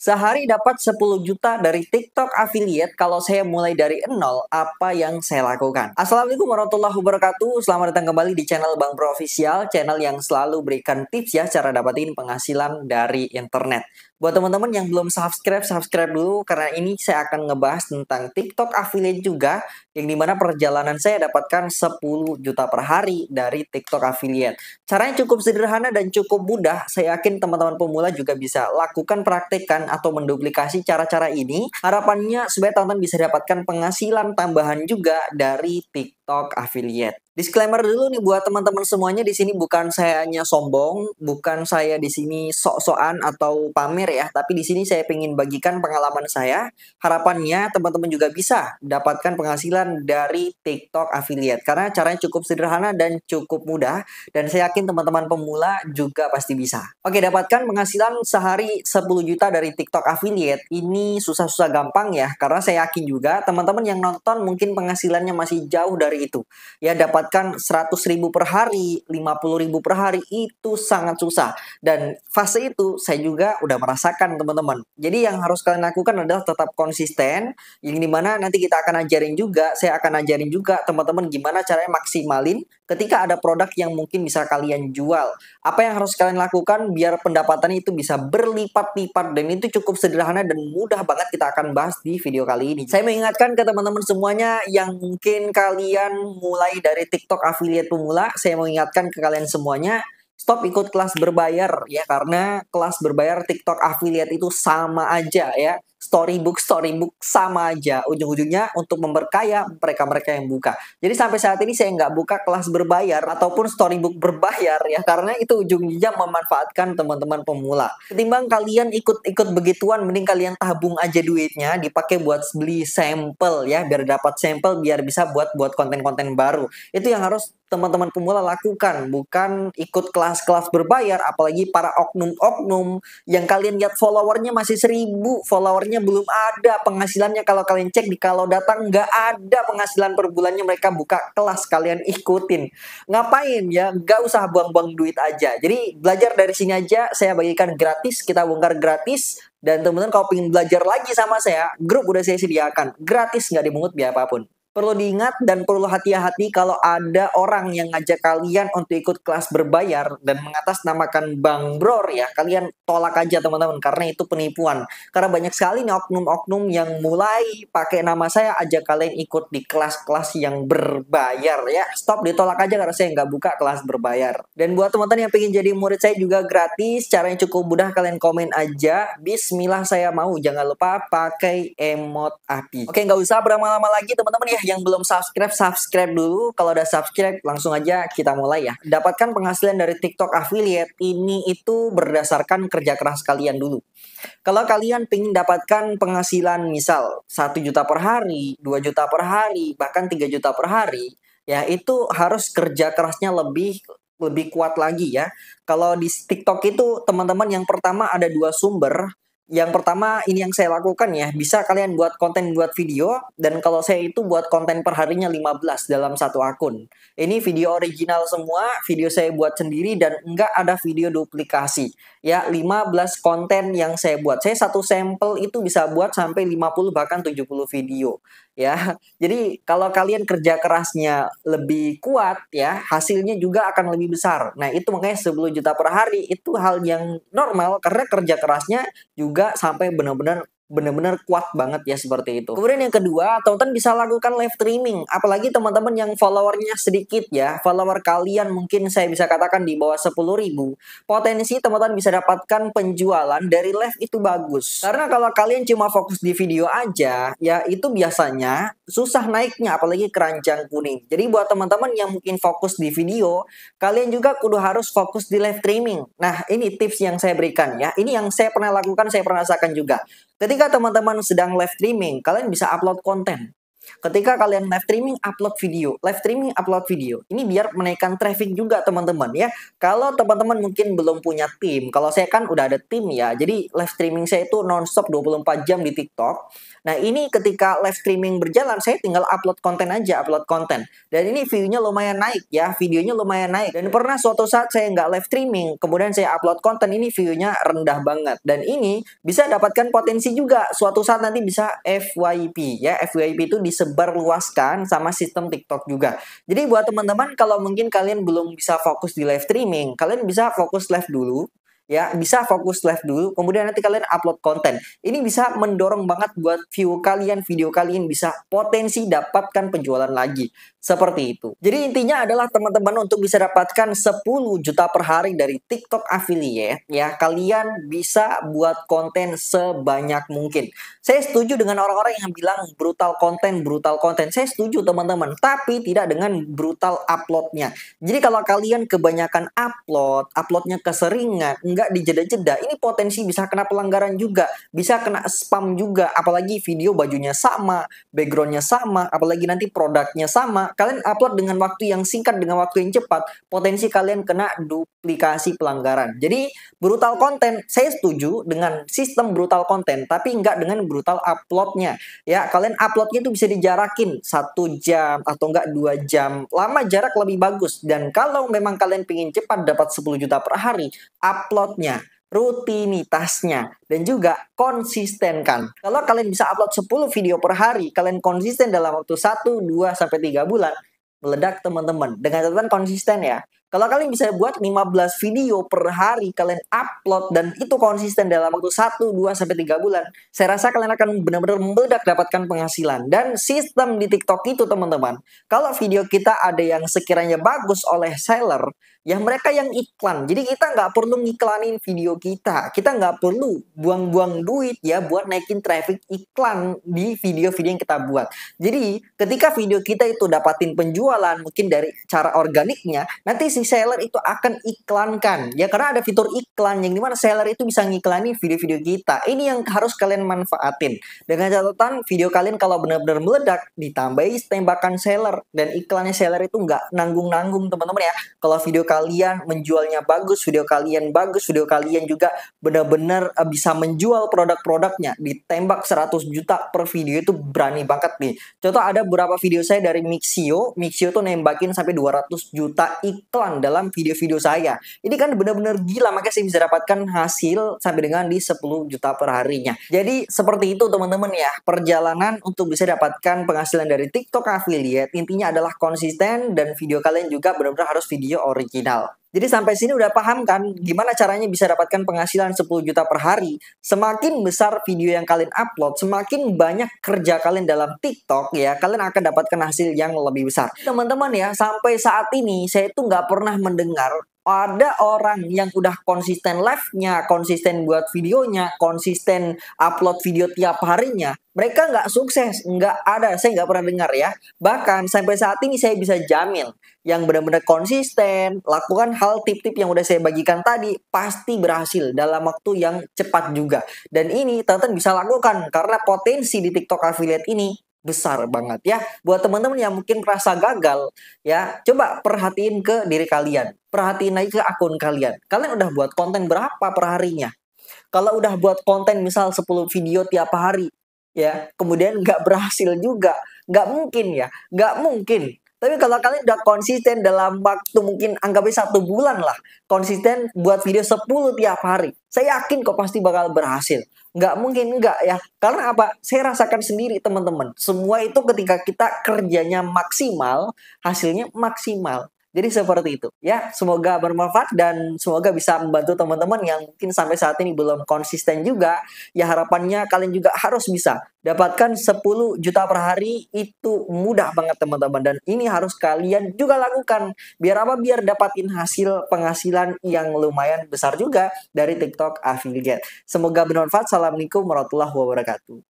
Sehari dapat 10 juta dari TikTok affiliate kalau saya mulai dari nol, apa yang saya lakukan? Assalamualaikum warahmatullahi wabarakatuh. Selamat datang kembali di channel Bang Bro Official, channel yang selalu berikan tips ya cara dapatin penghasilan dari internet. Buat teman-teman yang belum subscribe, subscribe dulu karena ini saya akan ngebahas tentang TikTok affiliate juga, yang dimana perjalanan saya dapatkan 10 juta per hari dari TikTok affiliate. Caranya cukup sederhana dan cukup mudah. Saya yakin teman-teman pemula juga bisa lakukan, praktekkan atau menduplikasi cara-cara ini. Harapannya supaya teman-teman bisa dapatkan penghasilan tambahan juga dari TikTok affiliate. Disclaimer dulu nih buat teman-teman semuanya, di sini bukan saya hanya sombong, bukan saya di sini sok-sokan atau pamer ya, tapi di sini saya ingin bagikan pengalaman saya. Harapannya teman-teman juga bisa dapatkan penghasilan dari TikTok affiliate karena caranya cukup sederhana dan cukup mudah. Dan saya yakin teman-teman pemula juga pasti bisa. Oke, dapatkan penghasilan sehari 10 juta dari TikTok affiliate. Ini susah-susah gampang ya. Karena saya yakin juga teman-teman yang nonton mungkin penghasilannya masih jauh dari itu. Ya, dapatkan 100.000 per hari, 50.000 per hari itu sangat susah. Dan fase itu saya juga udah merasakan teman-teman. Jadi yang harus kalian lakukan adalah tetap konsisten. Yang dimana nanti kita akan ajarin juga, saya akan ajarin juga teman-teman gimana caranya maksimalin ketika ada produk yang mungkin bisa kalian jual. Apa yang harus kalian lakukan biar pendapatannya itu bisa berlipat-lipat, dan itu cukup sederhana dan mudah banget kita akan bahas di video kali ini. Saya mengingatkan ke teman-teman semuanya yang mungkin kalian mulai dari TikTok affiliate pemula, saya mengingatkan ke kalian semuanya, stop ikut kelas berbayar ya, karena kelas berbayar TikTok affiliate itu sama aja ya. Storybook sama aja. Ujung-ujungnya untuk memperkaya mereka-mereka yang buka. Jadi sampai saat ini saya nggak buka kelas berbayar ataupun storybook berbayar ya, karena itu ujung-ujungnya memanfaatkan teman-teman pemula. Ketimbang kalian ikut-ikut begituan, mending kalian tabung aja duitnya, dipakai buat beli sampel ya, biar dapat sampel, biar bisa buat konten-konten baru. Itu yang harus teman-teman pemula lakukan, bukan ikut kelas-kelas berbayar, apalagi para oknum-oknum yang kalian lihat followernya masih 1.000, followernya belum ada penghasilannya. Kalau kalian cek di kalau datang nggak ada penghasilan per bulannya, mereka buka kelas kalian ikutin. Ngapain ya? Nggak usah buang-buang duit aja. Jadi belajar dari sini aja, saya bagikan gratis, kita bongkar gratis. Dan teman-teman kalau pengen belajar lagi sama saya, grup udah saya sediakan gratis, nggak dipungut biaya apapun. Perlu diingat dan perlu hati-hati kalau ada orang yang ngajak kalian untuk ikut kelas berbayar dan mengatasnamakan Bang Bror ya, kalian tolak aja teman-teman, karena itu penipuan. Karena banyak sekali nih oknum-oknum yang mulai pakai nama saya ajak kalian ikut di kelas-kelas yang berbayar ya. Stop, ditolak aja karena saya nggak buka kelas berbayar. Dan buat teman-teman yang pengen jadi murid saya juga gratis, caranya cukup mudah, kalian komen aja Bismillah saya mau, jangan lupa pakai emot api. Oke, nggak usah berlama-lama lagi teman-teman ya. Yang belum subscribe, subscribe dulu. Kalau udah subscribe, langsung aja kita mulai ya. Dapatkan penghasilan dari TikTok affiliate ini itu berdasarkan kerja keras kalian dulu. Kalau kalian pengen dapatkan penghasilan misal 1 juta per hari, 2 juta per hari, bahkan 3 juta per hari, ya itu harus kerja kerasnya lebih kuat lagi ya. Kalau di TikTok itu teman-teman, yang pertama ada dua sumber. Yang pertama ini yang saya lakukan ya, bisa kalian buat konten, buat video, dan kalau saya itu buat konten per harinya 15 dalam satu akun. Ini video original semua, video saya buat sendiri dan enggak ada video duplikasi. Ya, 15 konten yang saya buat. Saya satu sampel itu bisa buat sampai 50 bahkan 70 video. Ya, jadi kalau kalian kerja kerasnya lebih kuat ya, hasilnya juga akan lebih besar. Nah, itu makanya 10 juta per hari itu hal yang normal karena kerja kerasnya juga sampai benar-benar kuat banget ya, seperti itu. Kemudian yang kedua, teman-teman bisa lakukan live streaming. Apalagi teman-teman yang followernya sedikit ya. Follower kalian mungkin saya bisa katakan di bawah 10.000. Potensi teman-teman bisa dapatkan penjualan dari live itu bagus. Karena kalau kalian cuma fokus di video aja, ya itu biasanya susah naiknya, apalagi keranjang kuning. Jadi buat teman-teman yang mungkin fokus di video, kalian juga kudu harus fokus di live streaming. Nah, ini tips yang saya berikan ya. Ini yang saya pernah lakukan, saya pernah rasakan juga. Ketika teman-teman sedang live streaming, kalian bisa upload konten. Ketika kalian live streaming upload video, ini biar menaikkan traffic juga teman-teman ya. Kalau teman-teman mungkin belum punya tim, kalau saya kan udah ada tim ya, jadi live streaming saya itu nonstop 24 jam di TikTok. Nah ini ketika live streaming berjalan, saya tinggal upload konten aja, upload konten. Dan ini view-nya lumayan naik ya, videonya lumayan naik. Dan pernah suatu saat saya nggak live streaming, kemudian saya upload konten, ini view-nya rendah banget. Dan ini bisa dapatkan potensi juga, suatu saat nanti bisa FYP ya. FYP itu disebarluaskan sama sistem TikTok juga. Jadi buat teman-teman, kalau mungkin kalian belum bisa fokus di live streaming, kalian bisa fokus live dulu. Ya, bisa fokus live dulu, kemudian nanti kalian upload konten. Ini bisa mendorong banget buat view kalian, video kalian bisa potensi dapatkan penjualan lagi. Seperti itu. Jadi intinya adalah teman-teman untuk bisa dapatkan 10 juta per hari dari TikTok affiliate, ya, kalian bisa buat konten sebanyak mungkin. Saya setuju dengan orang-orang yang bilang brutal konten, brutal konten. Saya setuju teman-teman, tapi tidak dengan brutal uploadnya. Jadi kalau kalian kebanyakan uploadnya keseringan, nggak dijeda-jeda, ini potensi bisa kena pelanggaran juga, bisa kena spam juga, apalagi video bajunya sama, backgroundnya sama, apalagi nanti produknya sama, kalian upload dengan waktu yang singkat, dengan waktu yang cepat, potensi kalian kena duplikasi pelanggaran. Jadi brutal konten, saya setuju dengan sistem brutal konten, tapi nggak dengan brutal uploadnya. Ya, kalian uploadnya itu bisa dijarakin 1 jam atau enggak 2 jam. Lama jarak lebih bagus. Dan kalau memang kalian pengen cepat dapat 10 juta per hari, uploadnya, rutinitasnya, dan juga konsistenkan. Kalau kalian bisa upload 10 video per hari, kalian konsisten dalam waktu 1, 2, sampai 3 bulan, meledak teman-teman. Dengan catatan konsisten ya. Kalau kalian bisa buat 15 video per hari, kalian upload, dan itu konsisten dalam waktu 1, 2, sampai 3 bulan, saya rasa kalian akan benar-benar meledak dapatkan penghasilan. Dan sistem di TikTok itu teman-teman, kalau video kita ada yang sekiranya bagus oleh seller, ya mereka yang iklan. Jadi kita nggak perlu ngiklanin video kita. Kita nggak perlu buang-buang duit ya buat naikin traffic iklan di video-video yang kita buat. Jadi ketika video kita itu dapatin penjualan mungkin dari cara organiknya, nanti si seller itu akan iklankan. Ya karena ada fitur iklan yang dimana seller itu bisa ngiklanin video-video kita. Ini yang harus kalian manfaatin. Dengan catatan video kalian kalau benar-benar meledak, ditambahi tembakan seller. Dan iklannya seller itu nggak nanggung-nanggung teman-teman ya. Kalau video kalian menjualnya bagus, video kalian bagus, video kalian juga benar-benar bisa menjual produk-produknya, ditembak 100 juta per video itu berani banget nih. Contoh ada beberapa video saya dari Mixio tuh nembakin sampai 200 juta iklan dalam video-video saya. Ini kan benar-benar gila, makanya saya bisa dapatkan hasil sampai dengan di 10 juta per harinya. Jadi seperti itu teman-teman ya, perjalanan untuk bisa dapatkan penghasilan dari TikTok affiliate, intinya adalah konsisten dan video kalian juga benar-benar harus video original. Jadi sampai sini udah paham kan gimana caranya bisa dapatkan penghasilan 10 juta per hari. Semakin besar video yang kalian upload, semakin banyak kerja kalian dalam TikTok ya, kalian akan dapatkan hasil yang lebih besar. Teman-teman ya, sampai saat ini saya itu nggak pernah mendengar ada orang yang udah konsisten live-nya, konsisten buat videonya, konsisten upload video tiap harinya. Mereka nggak sukses, nggak ada, saya nggak pernah dengar ya. Bahkan sampai saat ini saya bisa jamin, yang benar-benar konsisten, lakukan hal tip-tip yang udah saya bagikan tadi, pasti berhasil dalam waktu yang cepat juga. Dan ini teman-teman bisa lakukan, karena potensi di TikTok affiliate ini besar banget ya. Buat teman-teman yang mungkin merasa gagal ya, coba perhatiin ke diri kalian. Perhatiin aja ke akun kalian. Kalian udah buat konten berapa per harinya? Kalau udah buat konten misal 10 video tiap hari ya, kemudian nggak berhasil juga, nggak mungkin ya, nggak mungkin. Tapi kalau kalian udah konsisten dalam waktu mungkin anggapnya 1 bulan lah, konsisten buat video 10 tiap hari, saya yakin kok pasti bakal berhasil. Nggak mungkin nggak ya. Karena apa? Saya rasakan sendiri teman-teman. Semua itu ketika kita kerjanya maksimal, hasilnya maksimal. Jadi seperti itu ya. Semoga bermanfaat dan semoga bisa membantu teman-teman yang mungkin sampai saat ini belum konsisten juga. Ya harapannya kalian juga harus bisa dapatkan 10 juta per hari, itu mudah banget teman-teman. Dan ini harus kalian juga lakukan. Biar apa? Biar dapatin hasil penghasilan yang lumayan besar juga dari TikTok affiliate. Semoga bermanfaat. Assalamualaikum warahmatullahi wabarakatuh.